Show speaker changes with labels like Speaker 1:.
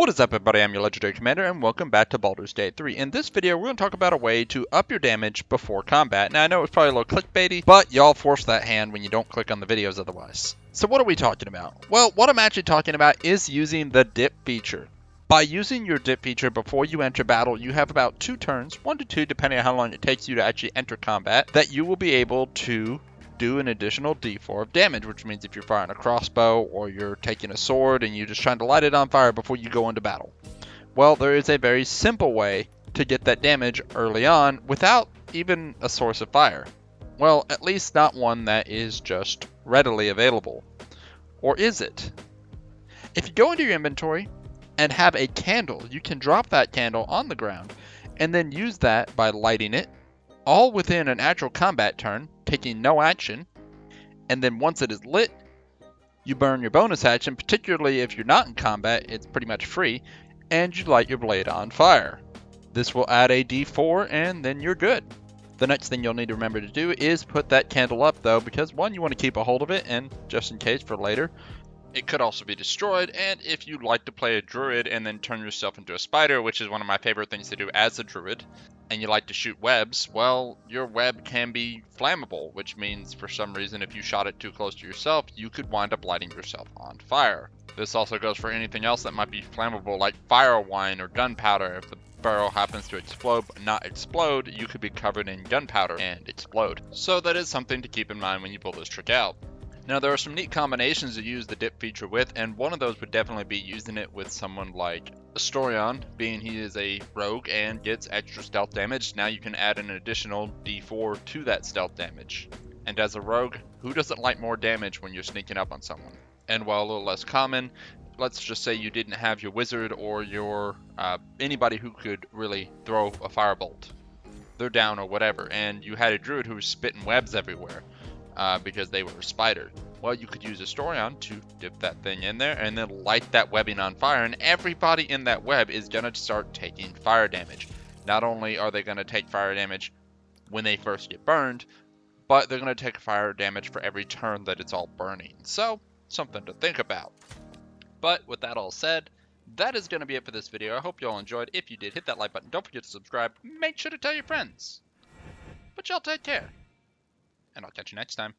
Speaker 1: What is up, everybody? I'm your Legendary Commander, and welcome back to Baldur's Gate 3. In this video, we're going to talk about a way to up your damage before combat. Now, I know it's probably a little clickbaity, but y'all force that hand when you don't click on the videos otherwise. So what are we talking about? Well, what I'm actually talking about is using the dip feature. By using your dip feature before you enter battle, you have about 2 turns, 1 to 2 depending on how long it takes you to actually enter combat, that you will be able to do an additional d4 of damage, which means if you're firing a crossbow or you're taking a sword and you're just trying to light it on fire before you go into battle. Well, there is a very simple way to get that damage early on without even a source of fire. Well, at least not one that is just readily available. Or is it? If you go into your inventory and have a candle, you can drop that candle on the ground and then use that by lighting it, all within an actual combat turn, taking no action, and then once it is lit, you burn your bonus action, particularly if you're not in combat, it's pretty much free, and you light your blade on fire. This will add a d4 and then you're good. The next thing you'll need to remember to do is put that candle up though, because one, you want to keep a hold of it, and just in case for later, it could also be destroyed. And if you like to play a druid and then turn yourself into a spider, which is one of my favorite things to do as a druid, and you like to shoot webs, well, your web can be flammable, which means for some reason if you shot it too close to yourself, you could wind up lighting yourself on fire. This also goes for anything else that might be flammable, like fire wine or gunpowder. If the barrel happens to explode but not explode, you could be covered in gunpowder and explode. So that is something to keep in mind when you pull this trick out. Now, there are some neat combinations to use the dip feature with, and one of those would definitely be using it with someone like Astorion, being he is a rogue and gets extra stealth damage. Now you can add an additional d4 to that stealth damage. And as a rogue, who doesn't like more damage when you're sneaking up on someone? And while a little less common, let's just say you didn't have your wizard or your anybody who could really throw a firebolt. They're down or whatever, and you had a druid who was spitting webs everywhere. Because they were a spider. Well, you could use Astorion to dip that thing in there and then light that webbing on fire, and everybody in that web is going to start taking fire damage. Not only are they going to take fire damage when they first get burned, but they're going to take fire damage for every turn that it's all burning. So, something to think about. But with that all said, that is going to be it for this video. I hope you all enjoyed. If you did, hit that like button. Don't forget to subscribe. Make sure to tell your friends. But y'all take care. And I'll catch you next time.